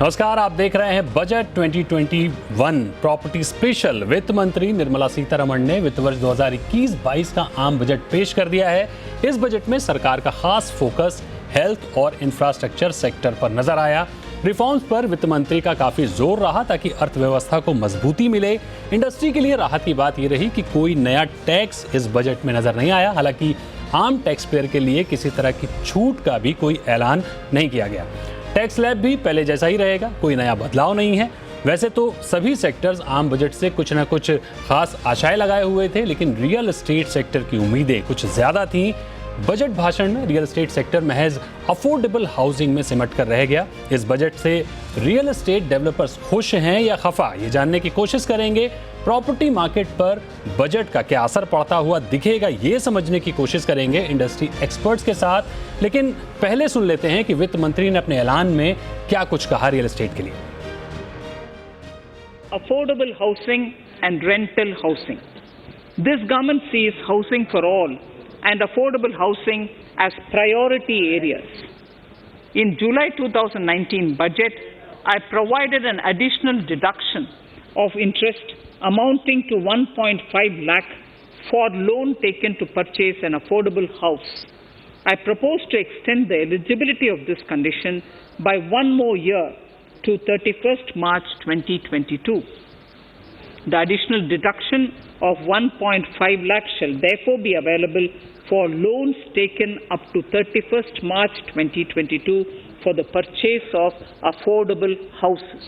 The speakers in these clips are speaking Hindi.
नमस्कार, आप देख रहे हैं बजट 2021 प्रॉपर्टी स्पेशल। वित्त मंत्री निर्मला सीतारमण ने वित्त वर्ष 2021-22 का आम बजट पेश कर दिया है। इस बजट में सरकार का खास फोकस हेल्थ और इंफ्रास्ट्रक्चर सेक्टर पर नजर आया। रिफॉर्म्स पर वित्त मंत्री का काफी जोर रहा ताकि अर्थव्यवस्था को मजबूती मिले। इंडस्ट्री के लिए राहत की बात यह रही कि कोई नया टैक्स इस बजट में नजर नहीं आया। हालांकि आम टैक्स पेयर के लिए किसी तरह की छूट का भी कोई ऐलान नहीं किया गया। टैक्स स्लैब भी पहले जैसा ही रहेगा, कोई नया बदलाव नहीं है। वैसे तो सभी सेक्टर्स आम बजट से कुछ ना कुछ खास आशाएं लगाए हुए थे, लेकिन रियल एस्टेट सेक्टर की उम्मीदें कुछ ज्यादा थीं। बजट भाषण में रियल एस्टेट सेक्टर महज अफोर्डेबल हाउसिंग में सिमट कर रह गया। इस बजट से रियल एस्टेट डेवलपर्स खुश हैं या खफा, ये जानने की कोशिश करेंगे। प्रॉपर्टी मार्केट पर बजट का क्या असर पड़ता हुआ दिखेगा, ये समझने की कोशिश करेंगे इंडस्ट्री एक्सपर्ट्स के साथ। लेकिन पहले सुन लेते हैं कि वित्त मंत्री ने अपने ऐलान में क्या कुछ कहा रियल एस्टेट के लिए। Affordable housing and rental housing. This government sees housing for all and affordable housing as priority areas. In July 2019 budget, I provided an additional deduction of interest amounting to 1.5 lakh for loan taken to purchase an affordable house. I propose to extend the eligibility of this condition by one more year to 31st March 2022. The additional deduction of 1.5 lakh shall therefore be available for loans taken up to 31st March 2022 for the purchase of affordable houses.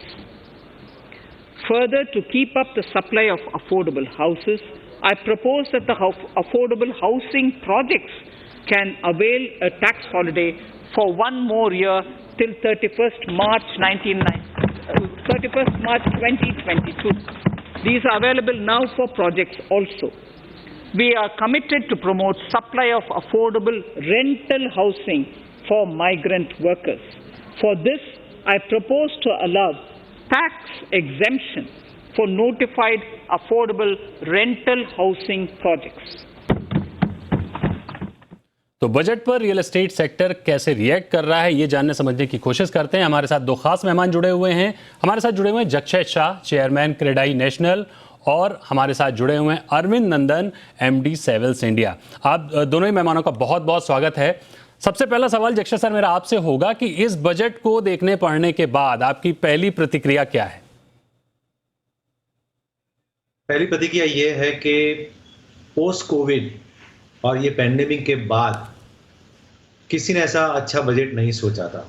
Further, to keep up the supply of affordable houses, I propose that the affordable housing projects can avail a tax holiday for one more year till 31st March 2022. These are available now for projects also. We are committed to promote supply of affordable rental housing for migrant workers. For this, I propose to allow tax exemption for notified affordable rental housing projects. तो बजट पर रियल एस्टेट सेक्टर कैसे रिएक्ट कर रहा है, ये जानने समझने की कोशिश करते हैं। हमारे साथ दो खास मेहमान जुड़े हुए हैं। हमारे साथ जुड़े हुए हैं जक्षय शाह, चेयरमैन क्रेडाई नेशनल, और हमारे साथ जुड़े हुए हैं अरविंद नंदन, एमडी सेविल्स इंडिया। आप दोनों ही मेहमानों का बहुत बहुत स्वागत है। सबसे पहला सवाल जक्षय सर मेरा आपसे होगा कि इस बजट को देखने पढ़ने के बाद आपकी पहली प्रतिक्रिया क्या है? पहली प्रतिक्रिया ये है कि पोस्ट कोविड और ये पैंडेमिक के बाद किसी ने ऐसा अच्छा बजट नहीं सोचा था।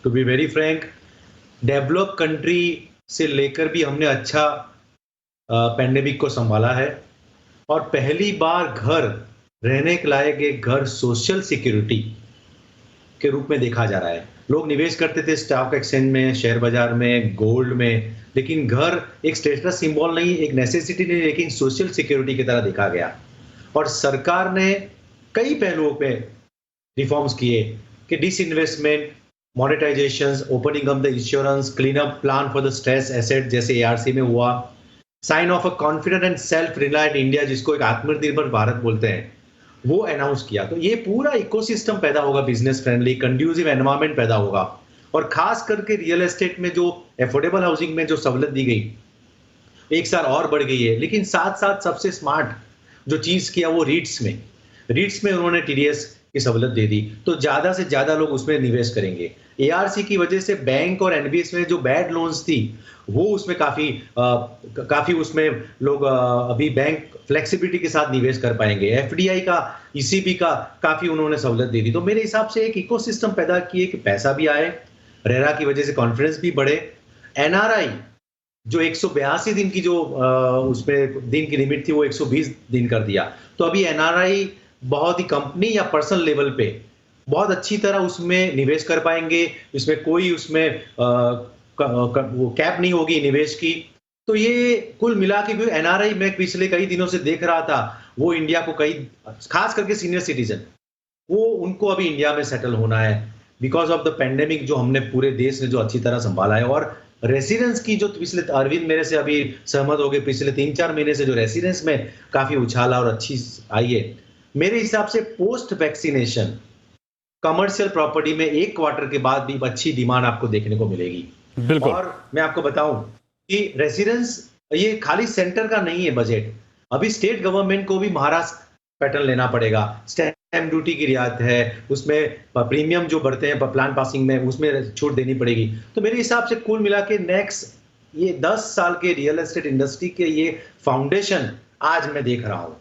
To be very frank, develop country से लेकर भी हमने अच्छा पैंडेमिक को संभाला है, और पहली बार घर रहने के लायक एक घर सोशल सिक्योरिटी के रूप में देखा जा रहा है। लोग निवेश करते थे स्टॉक एक्सचेंज में, शेयर बाजार में, गोल्ड में, लेकिन घर एक स्टेटस सिंबल नहीं, एक नेसेसिटी नहीं, लेकिन सोशल सिक्योरिटी की तरह देखा गया। और सरकार ने कई पहलुओं पे रिफॉर्म्स किए कि disinvestment, monetisation, opening of the insurance, clean up plan for the stress asset जैसे एआरसी में हुआ, sign of a confident and self reliant India जिसको एक आत्मनिर्भर भारत बोलते हैं, वो अनाउंस किया। तो ये पूरा इकोसिस्टम पैदा होगा, बिजनेस फ्रेंडली कंड्यूसिव एनवायरनमेंट पैदा होगा। और खास करके रियल एस्टेट में जो अफोर्डेबल हाउसिंग में जो सहूलत दी गई, एक साल और बढ़ गई है। लेकिन साथ साथ सबसे स्मार्ट जो चीज किया वो रीट्स में उन्होंने टीडीएस की सहूलत दे दी, तो ज्यादा से ज्यादा लोग उसमें निवेश करेंगे। एआरसी की वजह से बैंक और एनबीएस में जो बैड लोन्स थी वो उसमें काफी उसमें लोग अभी बैंक फ्लेक्सिबिलिटी के साथ निवेश कर पाएंगे। एफडीआई का, ईसीबी का काफी उन्होंने सहूलत दे दी। तो मेरे हिसाब से एक इकोसिस्टम पैदा किए कि पैसा भी आए, रेरा की वजह से कॉन्फिडेंस भी बढ़े। एनआरआई जो 182 दिन की जो उसमें दिन की लिमिट थी वो 120 दिन कर दिया। तो अभी एनआरआई बहुत ही कंपनी या पर्सनल लेवल पे बहुत अच्छी तरह उसमें निवेश कर पाएंगे। इसमें कोई उसमें वो कैप नहीं होगी निवेश की। तो ये कुल मिला के भी एनआरआई मैं पिछले कई दिनों से देख रहा था, वो इंडिया को कई, खास करके सीनियर सिटीजन, वो उनको अभी इंडिया में सेटल होना है बिकॉज ऑफ द पेंडेमिक जो हमने पूरे देश ने जो अच्छी तरह संभाला है। और रेसिडेंस की जो पिछले, अरविंद मेरे से अभी सहमत हो गए, पिछले 3-4 महीने से जो रेसिडेंस में काफी उछाला और अच्छी आई है। मेरे हिसाब से पोस्ट वैक्सीनेशन कमर्शियल प्रॉपर्टी में एक क्वार्टर के बाद भी अच्छी डिमांड आपको देखने को मिलेगी। बिल्कुल। और मैं आपको बताऊं कि रेसिडेंस ये खाली सेंटर का नहीं है बजट, अभी स्टेट गवर्नमेंट को भी महाराष्ट्र पैटर्न लेना पड़ेगा। स्टैम्प ड्यूटी की रियायत है, उसमें प्रीमियम जो बढ़ते हैं प्लान पासिंग में, उसमें छूट देनी पड़ेगी। तो मेरे हिसाब से कुल मिला के नेक्स्ट ये 10 साल के रियल एस्टेट इंडस्ट्री के ये फाउंडेशन आज मैं देख रहा हूं।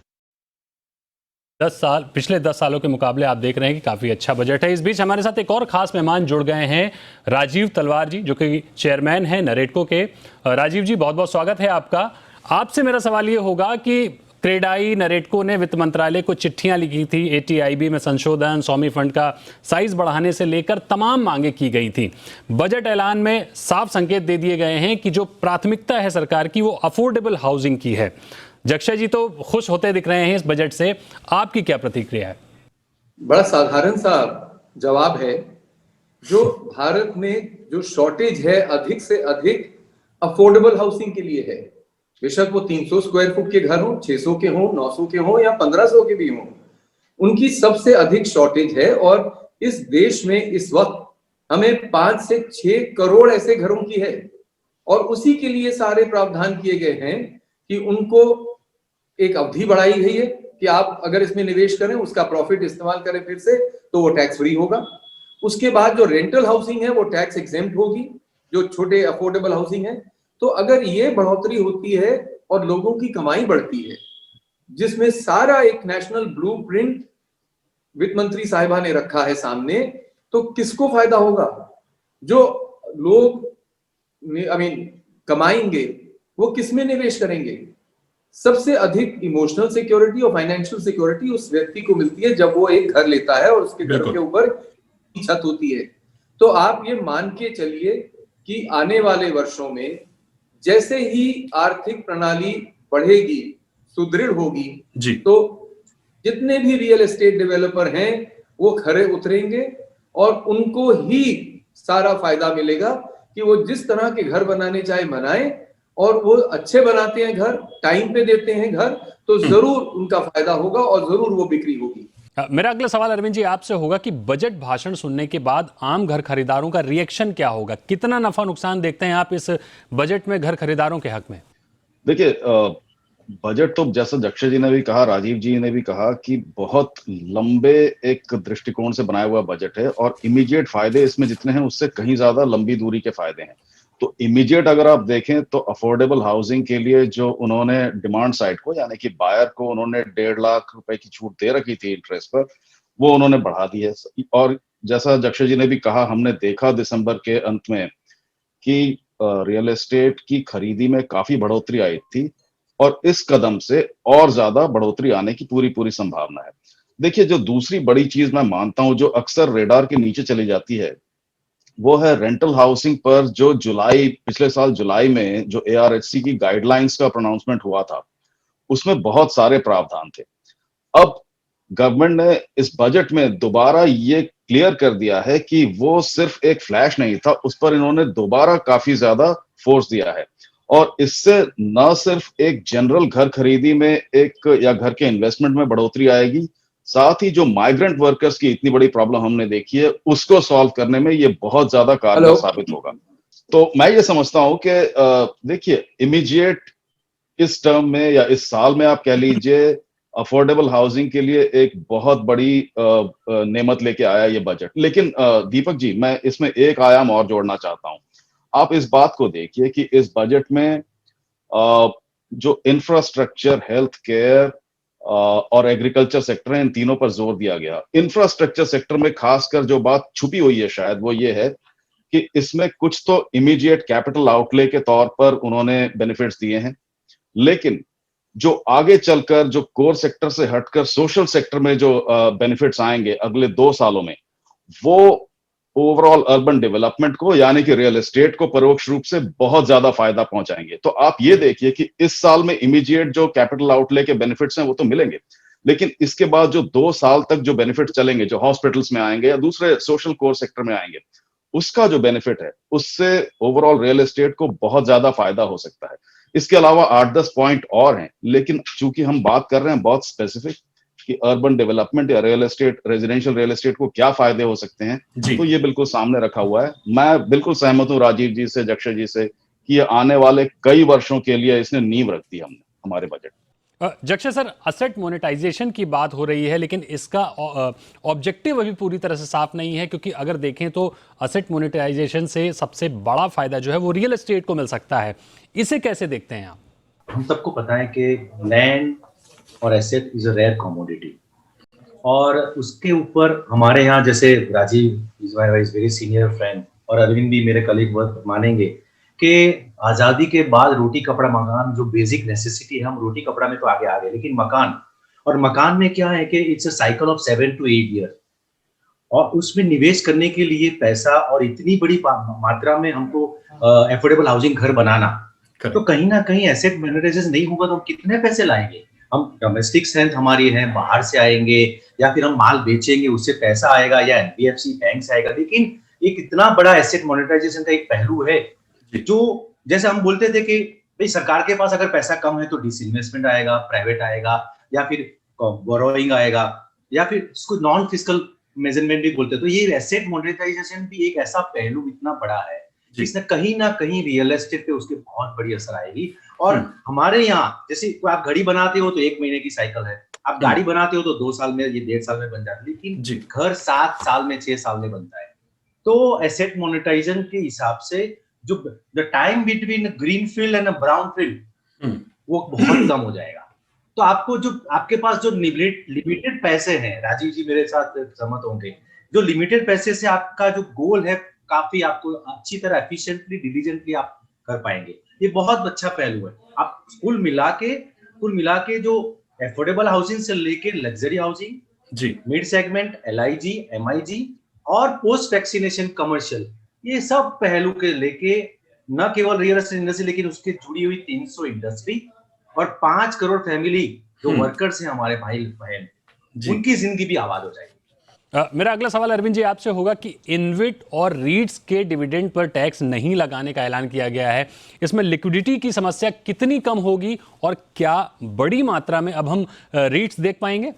10 साल, पिछले 10 सालों के मुकाबले आप देख रहे हैं कि काफ़ी अच्छा बजट है। इस बीच हमारे साथ एक और खास मेहमान जुड़ गए हैं, राजीव तलवार जी, जो कि चेयरमैन हैं नरेटको के। राजीव जी, बहुत बहुत स्वागत है आपका। आपसे मेरा सवाल ये होगा कि क्रेडाई नरेटको ने वित्त मंत्रालय को चिट्ठियां लिखी थी, एटीआईबी में संशोधन, स्वामी फंड का साइज बढ़ाने से लेकर तमाम मांगे की गई थी। बजट ऐलान में साफ संकेत दे दिए गए हैं कि जो प्राथमिकता है सरकार की वो अफोर्डेबल हाउसिंग की है। जक्षय जी तो खुश होते दिख रहे हैं इस बजट से, आपकी क्या प्रतिक्रिया है? बड़ा साधारण सा जवाब है। जो भारत में जो शॉर्टेज है अधिक से अधिक अफोर्डेबल हाउसिंग के लिए है, बेशक वो 300 स्क्वायर फुट के घर हो, 600 के हो, 900 के हो या 1500 के भी हो, उनकी सबसे अधिक शॉर्टेज है। और इस देश में इस वक्त हमें 5 से 6 करोड़ ऐसे घरों की है और उसी के लिए सारे प्रावधान किए गए हैं कि उनको एक अवधि बढ़ाई गई है कि आप अगर इसमें निवेश करें, उसका प्रॉफिट इस्तेमाल करें फिर से, तो वो टैक्स फ्री होगा। उसके बाद जो रेंटल हाउसिंग है वो टैक्स एग्जेम्प्ट होगी, जो छोटे अफोर्डेबल हाउसिंग है। तो अगर ये बढ़ोतरी होती है और लोगों की कमाई बढ़ती है, जिसमें सारा एक नेशनल ब्लूप्रिंट वित्त मंत्री साहिबा ने रखा है सामने, तो किसको फायदा होगा? जो लोग कमाएंगे वो किसमें निवेश करेंगे? सबसे अधिक इमोशनल सिक्योरिटी और फाइनेंशियल सिक्योरिटी उस व्यक्ति को मिलती है जब वो एक घर लेता है और उसके घर के ऊपर छत होती है। तो आप ये मान के चलिए कि आने वाले वर्षों में जैसे ही आर्थिक प्रणाली बढ़ेगी, सुदृढ़ होगी जी, तो जितने भी रियल एस्टेट डेवलपर हैं वो खरे उतरेंगे और उनको ही सारा फायदा मिलेगा कि वो जिस तरह के घर बनाने चाहे बनाएं, और वो अच्छे बनाते हैं घर, टाइम पे देते हैं घर, तो जरूर उनका फायदा होगा और जरूर वो बिक्री होगी। मेरा अगला सवाल अरविंद जी आपसे होगा कि बजट भाषण सुनने के बाद आम घर खरीदारों का रिएक्शन क्या होगा? कितना नफा नुकसान देखते हैं आप इस बजट में घर खरीदारों के हक में? देखिए, बजट तो जैसा जक्षय जी ने भी कहा, राजीव जी ने भी कहा कि बहुत लंबे एक दृष्टिकोण से बनाया हुआ बजट है और इमीडिएट फायदे इसमें जितने हैं उससे कहीं ज्यादा लंबी दूरी के फायदे हैं। तो इमीडिएट अगर आप देखें तो अफोर्डेबल हाउसिंग के लिए जो उन्होंने डिमांड साइड को, यानी कि बायर को उन्होंने 1.5 लाख रुपए की छूट दे रखी थी इंटरेस्ट पर, वो उन्होंने बढ़ा दी है। और जैसा जक्षय जी ने भी कहा, हमने देखा दिसंबर के अंत में कि रियल एस्टेट की खरीदी में काफी बढ़ोतरी आई थी और इस कदम से और ज्यादा बढ़ोतरी आने की पूरी संभावना है। देखिए, जो दूसरी बड़ी चीज मैं मानता हूं जो अक्सर रेडार के नीचे चली जाती है, वो है रेंटल हाउसिंग पर जो पिछले साल जुलाई में जो ARHC की गाइडलाइंस का प्रोनाउंसमेंट हुआ था, उसमें बहुत सारे प्रावधान थे। अब गवर्नमेंट ने इस बजट में दोबारा ये क्लियर कर दिया है कि वो सिर्फ एक फ्लैश नहीं था, उस पर इन्होंने दोबारा काफी ज्यादा फोर्स दिया है। और इससे न सिर्फ एक जनरल घर खरीदी में या घर के इन्वेस्टमेंट में बढ़ोतरी आएगी, साथ ही जो माइग्रेंट वर्कर्स की इतनी बड़ी प्रॉब्लम हमने देखी है उसको सॉल्व करने में ये बहुत ज्यादा कारगर साबित होगा। तो मैं ये समझता हूं कि देखिए, इमीडिएट इस टर्म में या इस साल में आप कह लीजिए, अफोर्डेबल हाउसिंग के लिए एक बहुत बड़ी नेमत लेके आया ये बजट। लेकिन दीपक जी, मैं इसमें एक आयाम और जोड़ना चाहता हूं। आप इस बात को देखिए कि इस बजट में जो इंफ्रास्ट्रक्चर, हेल्थ केयर और एग्रीकल्चर सेक्टर है, इन तीनों पर जोर दिया गया। इंफ्रास्ट्रक्चर सेक्टर में खासकर जो बात छुपी हुई है शायद वो ये है कि इसमें कुछ तो इमीडिएट कैपिटल आउटले के तौर पर उन्होंने बेनिफिट्स दिए हैं, लेकिन जो आगे चलकर जो कोर सेक्टर से हटकर सोशल सेक्टर में जो बेनिफिट्स आएंगे अगले 2 सालों में, वो ओवरऑल अर्बन डेवलपमेंट को, यानी कि रियल एस्टेट को परोक्ष रूप से बहुत ज्यादा फायदा पहुंचाएंगे। तो आप ये देखिए कि इस साल में इमीडिएट जो कैपिटल आउटले के बेनिफिट्स हैं वो तो मिलेंगे, लेकिन इसके बाद जो 2 साल तक जो बेनिफिट चलेंगे, जो हॉस्पिटल्स में आएंगे या दूसरे सोशल कोर सेक्टर में आएंगे, उसका जो बेनिफिट है उससे ओवरऑल रियल एस्टेट को बहुत ज्यादा फायदा हो सकता है। इसके अलावा 8-10 पॉइंट और हैं, लेकिन चूंकि हम बात कर रहे हैं बहुत स्पेसिफिक, कि अर्बन डेवलपमेंट या real estate, residential real estate को क्या फायदे हो सकते हैं, जी। तो ये बिल्कुल सामने रखा हुआ है। मैं बिल्कुल सहमत हूँ राजीव जी से, जक्षय जी से, कि ये आने वाले कई वर्षों के लिए इसने नींव रख दी हमने हमारे budget. Jaxay sir, asset monetization की बात हो रही है, लेकिन इसका ऑब्जेक्टिव अभी पूरी तरह से साफ नहीं है, क्योंकि अगर देखें तो असेट मोनेटाइजेशन से सबसे बड़ा फायदा जो है वो रियल एस्टेट को मिल सकता है। इसे कैसे देखते हैं आप? हम सबको पता है कि लैंड और asset is a rare commodity, और उसके ऊपर हमारे यहाँ जैसे Rajiv is my very senior friend और अरविंद भी मेरे कलीग वर्क मानेंगे कि आज़ादी के बाद रोटी कपड़ा मकान जो बेसिक नेसेसिटी है, हम रोटी कपड़ा में तो आगे आ गए, लेकिन मकान में क्या है कि it's a cycle of 7 to 8 year, और उसमें निवेश करने के लिए पैसा और इतनी बड़ी मात्रा में हमको एफोर्डेबल हाउसिंग घर बनाना, तो कहीं ना कहीं एसेट मोनेटाइजेशन नहीं होगा तो हम कितने पैसे लाएंगे? हम डोमेस्टिक स्ट्रेंथ हमारी है, बाहर से आएंगे या फिर हम माल बेचेंगे, उससे पैसा आएगा, या एनबीएफसी बैंक से आएगा। लेकिन एक इतना बड़ा एसेट मोनेटाइजेशन का एक पहलू है जो, जैसे हम बोलते थे कि भाई सरकार के पास अगर पैसा कम है तो डिसइन्वेस्टमेंट आएगा, प्राइवेट आएगा, या फिर बोरोइंग आएगा, या फिर इसको नॉन फिस्कल मेजरमेंट भी बोलते हैं। तो ये एसेट मोनेटाइजेशन भी एक ऐसा पहलू इतना बड़ा है जिसने कहीं ना कहीं रियल एस्टेट पे उसके बहुत बड़ी असर आएगी। और हमारे यहाँ जैसे आप घड़ी बनाते हो तो 1 महीने की साइकिल है, आप गाड़ी बनाते हो तो 2 साल में, ये 1.5 साल में बन जाती है, लेकिन घर 7 साल में, 6 साल में बनता है। तो एसेट मोनेटाइजेशन के हिसाब से जो the time between green field and brown field वो बहुत कम हो जाएगा। तो आपको जो आपके पास जो लिमिटेड पैसे हैं, राजीव जी मेरे साथ सहमत होंगे, जो लिमिटेड पैसे से आपका जो गोल है काफी आपको अच्छी तरह एफिशिएंटली डिलीजेंटली आप कर पाएंगे। ये बहुत अच्छा पहलू है। आप कुल मिला के जो एफोर्डेबल हाउसिंग से लेके लग्जरी हाउसिंग जी, मिड सेगमेंट, LIG, MIG और पोस्ट वैक्सीनेशन कमर्शियल, ये सब पहलू के लेके न केवल रियल एस्टेट इंडस्ट्री लेकिन उसके जुड़ी हुई 300 इंडस्ट्री और 5 करोड़ फैमिली जो वर्कर्स हैं हमारे भाई बहन, उनकी जिंदगी भी आबाद हो जाएगी। मेरा अगला सवाल अरविंद जी आपसे होगा कि इनविट और रीट्स के डिविडेंड पर टैक्स नहीं लगाने का ऐलान किया गया है। इसमें लिक्विडिटी की समस्या कितनी कम होगी और क्या बड़ी मात्रा में अब हम रीट्स देख पाएंगे?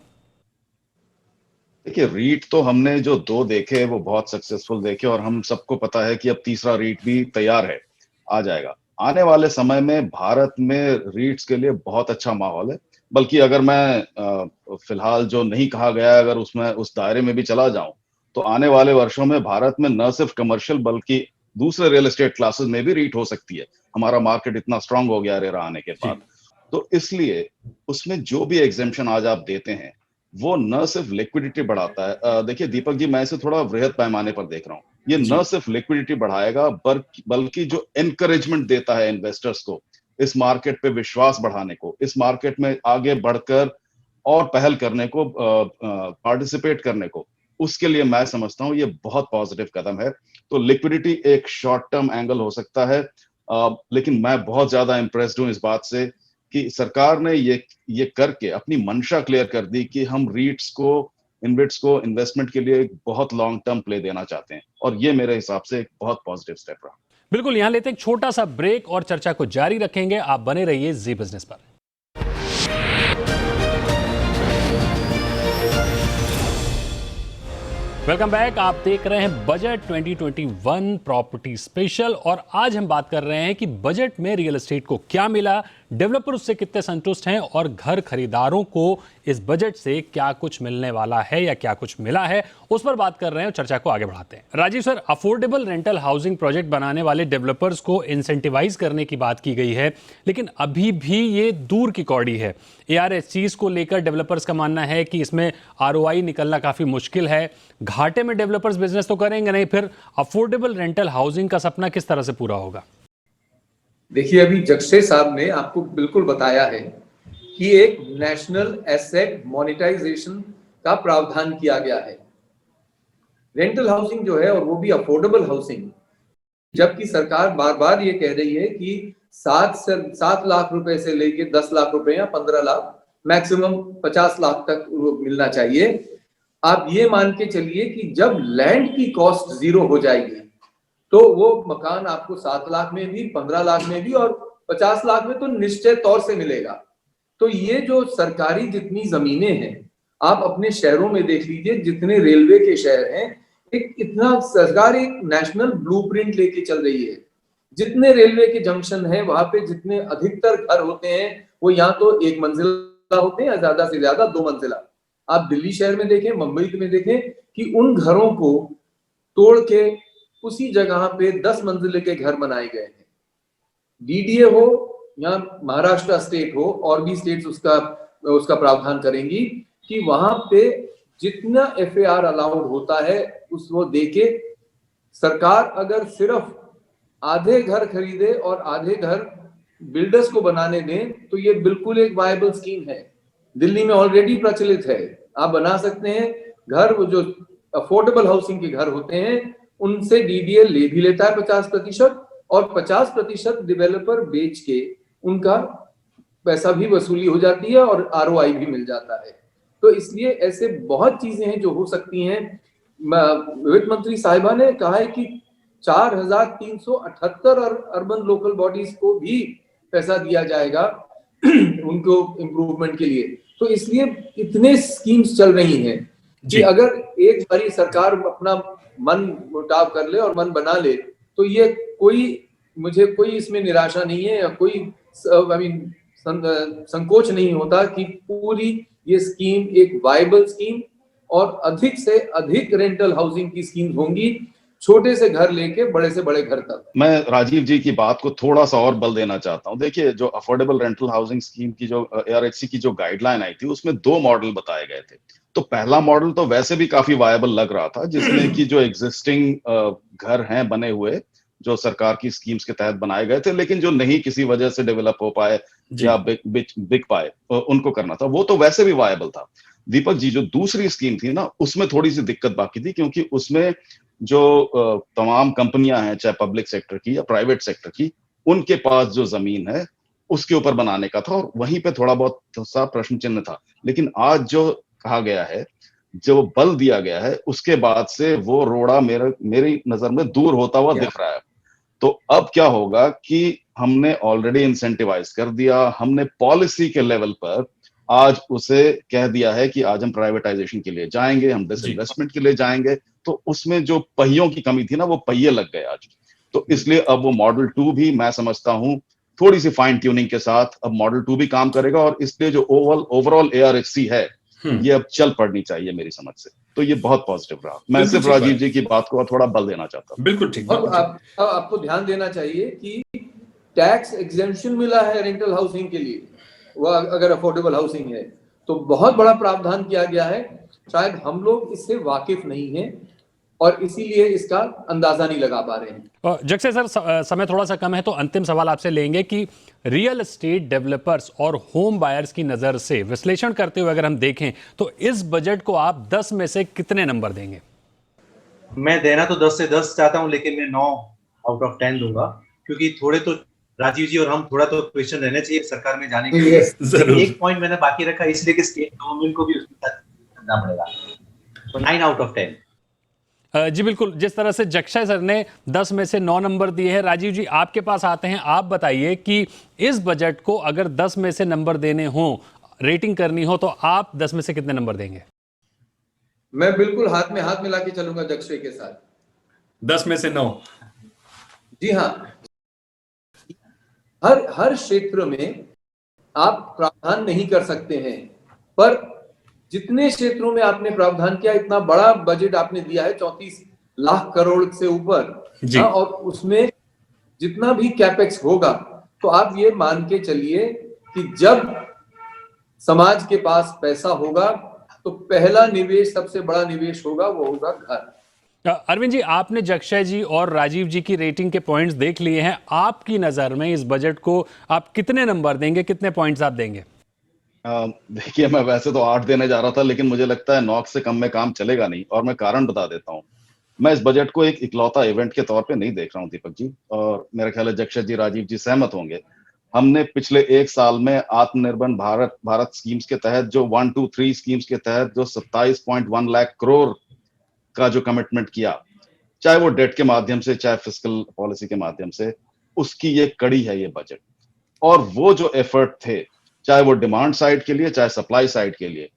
देखिए, रीट तो हमने जो 2 देखे वो बहुत सक्सेसफुल देखे, और हम सबको पता है कि अब तीसरा रीट भी तैयार है, आ जाएगा। आने वाले समय में भारत में रीट्स के लिए बहुत अच्छा माहौल है। बल्कि अगर मैं फिलहाल जो नहीं कहा गया, अगर उसमें उस दायरे में भी चला जाऊं, तो आने वाले वर्षों में भारत में न सिर्फ कमर्शियल बल्कि दूसरे रियल एस्टेट क्लासेस में भी रीट हो सकती है। हमारा मार्केट इतना स्ट्रांग हो गया रेरा आने के बाद, तो इसलिए उसमें जो भी एग्जेम्पशन आज आप देते हैं वो न सिर्फ लिक्विडिटी बढ़ाता है। देखिए दीपक जी, मैं इसे थोड़ा वृहद पैमाने पर देख रहा हूँ। ये न सिर्फ लिक्विडिटी बढ़ाएगा बल्कि जो एनकरेजमेंट देता है इन्वेस्टर्स को इस मार्केट पे विश्वास बढ़ाने को, इस मार्केट में आगे बढ़कर और पहल करने को, पार्टिसिपेट करने को, उसके लिए मैं समझता हूँ ये बहुत पॉजिटिव कदम है। तो लिक्विडिटी एक शॉर्ट टर्म एंगल हो सकता है, लेकिन मैं बहुत ज्यादा इंप्रेस्ड हूँ इस बात से कि सरकार ने ये करके अपनी मंशा क्लियर कर दी कि हम रीट्स को, इनविट्स को इन्वेस्टमेंट के लिए एक बहुत लॉन्ग टर्म प्ले देना चाहते हैं, और ये मेरे हिसाब से एक बहुत पॉजिटिव स्टेप रहा। बिल्कुल, यहां लेते हैं एक छोटा सा ब्रेक और चर्चा को जारी रखेंगे। आप बने रहिए जी बिजनेस पर। Welcome back. आप देख रहे हैं बजट 2021 प्रॉपर्टी स्पेशल, और आज हम बात कर रहे हैं कि बजट में रियल एस्टेट को क्या मिला, डेवलपर उससे कितने संतुष्ट हैं, और घर खरीदारों को इस बजट से क्या कुछ मिलने वाला है या क्या कुछ मिला है, उस पर बात कर रहे हैं और चर्चा को आगे बढ़ाते हैं। Rajiv sir, affordable rental housing project बनाने वाले डेवलपर्स को इंसेंटिवाइज करने की बात की गई है, लेकिन अभी भी ये दूर की कौड़ी है। ARSCs को लेकर डेवलपर्स का मानना है कि इसमें ROI निकलना काफी मुश्किल है। घाटे में डेवलपर्स बिजनेस तो करेंगे नहीं, फिर अफोर्डेबल रेंटल हाउसिंग का सपना किस तरह से पूरा होगा? देखिए, अभी जक्षय साहब ने आपको बिल्कुल बताया है कि एक नेशनल एसेट मोनेटाइजेशन का प्रावधान किया गया है। रेंटल हाउसिंग जो है, और वो भी अफोर्डेबल हाउसिंग, जबकि सरकार बार बार ये कह रही है कि 7 लाख रुपए से लेके 10 लाख रुपए या 15 लाख, मैक्सिमम 50 लाख तक मिलना चाहिए। आप ये मान के चलिए कि जब लैंड की कॉस्ट 0 हो जाएगी तो वो मकान आपको 7 लाख में भी, 15 लाख में भी और 50 लाख में तो निश्चित तौर से मिलेगा। तो ये जो सरकारी जितनी जमीनें हैं आप अपने शहरों में देख लीजिए, जितने रेलवे के शहर हैं, एक इतना सरकार एक नेशनल ब्लूप्रिंट लेके चल रही है। जितने रेलवे के जंक्शन हैं, वहां पे जितने अधिकतर घर होते हैं वो या तो एक मंजिला होते हैं या ज्यादा से ज्यादा 2 मंजिला। आप दिल्ली शहर में देखें, मुंबई में देखें कि उन घरों को तोड़ के उसी जगह पे 10 मंजिले के घर बनाए गए हैं। डीडीए हो या महाराष्ट्र स्टेट हो, और भी स्टेट्स उसका प्रावधान करेंगी कि वहां पे जितना एफएआर अलाउड होता है उसको देके सरकार अगर सिर्फ आधे घर खरीदे और आधे घर बिल्डर्स को बनाने दें तो ये बिल्कुल एक वायबल स्कीम है। दिल्ली में ऑलरेडी प्रचलित है, आप बना सकते हैं घर। वो जो अफोर्डेबल हाउसिंग के घर होते हैं उनसे डीडीए ले भी लेता है 50%, और 50% डिवेलपर बेच के उनका पैसा भी वसूली हो जाती है और आरओआई भी मिल जाता है। तो इसलिए ऐसे बहुत चीजें हैं जो हो सकती हैं। वित्त मंत्री साहिबा ने कहा है कि 4,378 अर्बन लोकल बॉडीज को भी पैसा दिया जाएगा उनको इम्प्रूवमेंट के लिए। तो इसलिए इतने स्कीम्स चल रही हैं कि अगर एक बारी सरकार अपना मन मुटाव कर ले और मन बना ले तो ये मुझे कोई इसमें निराशा नहीं है या कोई संकोच नहीं होता कि पूरी ये स्कीम एक वायबल स्कीम और अधिक से अधिक रेंटल हाउसिंग की स्कीम होंगी, छोटे से घर लेके बड़े से बड़े घर तक। मैं राजीव जी की बात को थोड़ा सा और बल देना चाहता हूं। देखिए, जो अफोर्डेबल रेंटल हाउसिंग स्कीम की जो ARHC की जो गाइडलाइन आई थी उसमें 2 मॉडल बताए गए थे। तो पहला मॉडल तो वैसे भी काफी वायबल लग रहा था, जिसमें कि जो एग्जिस्टिंग घर हैं बने हुए जो सरकार की स्कीम्स के तहत बनाए गए थे, लेकिन जो नहीं किसी वजह से डेवलप हो पाए या बिक पाए, उनको करना था, वो तो वैसे भी वायबल था। दीपक जी, जो दूसरी स्कीम थी ना, उसमें थोड़ी सी दिक्कत बाकी थी, क्योंकि उसमें जो तमाम कंपनियां हैं, चाहे पब्लिक सेक्टर की या प्राइवेट सेक्टर की, उनके पास जो जमीन है उसके ऊपर बनाने का था, और वहीं पे थोड़ा बहुत सा प्रश्न चिन्ह था। लेकिन आज जो कहा गया है, जो बल दिया गया है, उसके बाद से वो रोड़ा मेरी नजर में दूर होता हुआ दिख रहा है। तो अब क्या होगा कि हमने ऑलरेडी इंसेंटिवाइज कर दिया, हमने पॉलिसी के लेवल पर आज उसे कह दिया है कि आज हम प्राइवेटाइजेशन के लिए जाएंगे, हम डिसइन्वेस्टमेंट के लिए जाएंगे, तो उसमें जो पहियों की कमी थी ना, वो पहिए लग गए आज। तो इसलिए अब वो मॉडल 2 भी, मैं समझता हूं, थोड़ी सी फाइन ट्यूनिंग के साथ अब मॉडल 2 भी काम करेगा, और इसलिए जो ओवरऑल ARHC है ये अब चल पड़नी चाहिए मेरी समझ से। तो ये बहुत पॉजिटिव रहा। मैं सिर्फ राजीव जी की बात को थोड़ा बल देना चाहता हूँ। बिल्कुल ठीक। और आपको ध्यान देना चाहिए कि टैक्स एग्जेम्पशन मिला है रेंटल हाउसिंग के लिए, वो अगर अफोर्डेबल हाउसिंग है तो बहुत बड़ा प्रावधान किया गया है। शायद हम लोग इससे वाकिफ नहीं हैं और इसीलिए इसका अंदाजा नहीं लगा पा रहे हैं। जैसे सर समय थोड़ा सा कम है, तो अंतिम सवाल आपसे लेंगे कि रियल एस्टेट डेवलपर्स और होम बायर्स की नजर से विश्लेषण करते हुए अगर हम देखें तो इस बजट को आप 10 में से कितने नंबर देंगे? मैं देना तो 10 से 10 चाहता हूं, लेकिन मैं 9 आउट ऑफ 10 दूंगा, क्योंकि थोड़े तो राजीव जी और हम थोड़ा तो क्वेश्चन रहने चाहिए सरकार में जाने के लिए। एक पॉइंट मैंने बाकी रखा, इसलिए कि स्टेट गवर्नमेंट को भी उसके साथ करना पड़ेगा। तो 9 आउट ऑफ 10। जी बिल्कुल, जिस तरह से जक्षय सर ने 10 में से 9 नंबर दिए हैं, राजीव जी आपके पास आते हैं। आप बताइए कि इस बजट को अगर 10 में से नंबर देने हो, रेटिंग करनी हो, तो आप 10 में से कितने नंबर देंगे? मैं बिल्कुल हाथ में हाथ मिला के चलूंगा जक्षय के साथ। 10 में से 9। जी हाँ, हर क्षेत्र में आप प्रावधान नहीं कर सकते हैं, पर जितने क्षेत्रों में आपने प्रावधान किया, इतना बड़ा बजट आपने दिया है 34 लाख करोड़ से ऊपर, और उसमें जितना भी कैपेक्स होगा, तो आप ये मान के चलिए कि जब समाज के पास पैसा होगा तो पहला निवेश, सबसे बड़ा निवेश होगा, वो होगा घर। अरविंद जी, आपने जक्षय जी और राजीव जी की रेटिंग के पॉइंट्स देख लिए हैं। आपकी नजर में इस बजट को आप कितने नंबर देंगे, कितने पॉइंट्स आप देंगे? देखिए, मैं वैसे तो 8 देने जा रहा था, लेकिन मुझे लगता है 9 से कम में काम चलेगा नहीं, और मैं कारण बता देता हूं। मैं इस बजट को एक इकलौता इवेंट के तौर पे नहीं देख रहा हूं दीपक जी, और मेरा ख्याल है जक्षय जी, राजीव जी सहमत होंगे। हमने पिछले 1 साल में आत्मनिर्भर भारत स्कीम्स के तहत, जो 1, 2, 3 स्कीम्स के तहत जो 27.1 लाख करोड़ का जो कमिटमेंट किया, चाहे वो डेट के माध्यम से, चाहे फिस्कल पॉलिसी के माध्यम से, उसकी ये कड़ी है ये बजट। और वो जो एफर्ट थे, चाहे वो डिमांड साइड के लिए, चाहे सप्लाई साइड के लिए,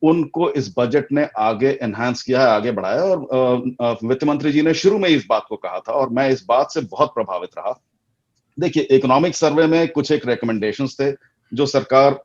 उनको इस बजट ने आगे एनहांस किया है, आगे बढ़ाया। और वित्त मंत्री जी ने शुरू में इस बात को कहा था और मैं इस बात से बहुत प्रभावित रहा। देखिए, इकोनॉमिक सर्वे में कुछ एक रिकमेंडेशंस थे जो सरकार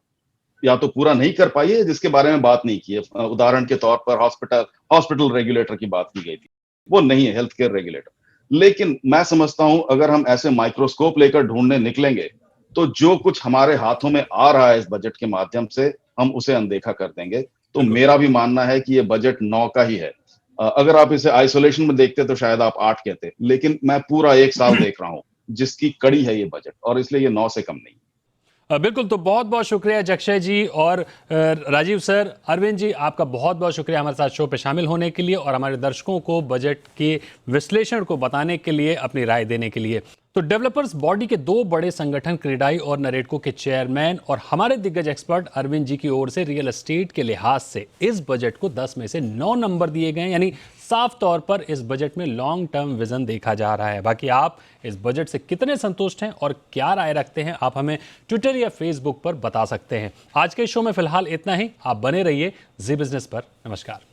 या तो पूरा नहीं कर पाई है, जिसके बारे में बात नहीं की है। उदाहरण के तौर पर हॉस्पिटल रेगुलेटर की बात की गई थी, वो नहीं है, हेल्थ केयर रेगुलेटर। लेकिन मैं समझता हूं अगर हम ऐसे माइक्रोस्कोप लेकर ढूंढने निकलेंगे तो जो कुछ हमारे हाथों में आ रहा है इस बजट के माध्यम से, हम उसे अनदेखा कर देंगे। तो मेरा भी मानना है कि ये बजट 9 का ही है। अगर आप इसे आइसोलेशन में देखते तो शायद आप 8 कहते, लेकिन मैं पूरा 1 साल देख रहा हूं जिसकी कड़ी है ये बजट, और इसलिए ये 9 से कम नहीं। बिल्कुल, तो बहुत बहुत शुक्रिया जक्षय जी और राजीव सर। अरविंद जी, आपका बहुत बहुत शुक्रिया हमारे साथ शो पे शामिल होने के लिए और हमारे दर्शकों को बजट के विश्लेषण को बताने के लिए, अपनी राय देने के लिए। तो डेवलपर्स बॉडी के 2 बड़े संगठन क्रेडाई और नरेडको के चेयरमैन और हमारे दिग्गज एक्सपर्ट अरविंद जी की ओर से रियल एस्टेट के लिहाज से इस बजट को 10 में से 9 नंबर दिए गए, यानी साफ तौर पर इस बजट में लॉन्ग टर्म विजन देखा जा रहा है। बाकी आप इस बजट से कितने संतुष्ट हैं और क्या राय रखते हैं, आप हमें ट्विटर या फेसबुक पर बता सकते हैं। आज के शो में फिलहाल इतना ही। आप बने रहिए जी बिजनेस पर। नमस्कार।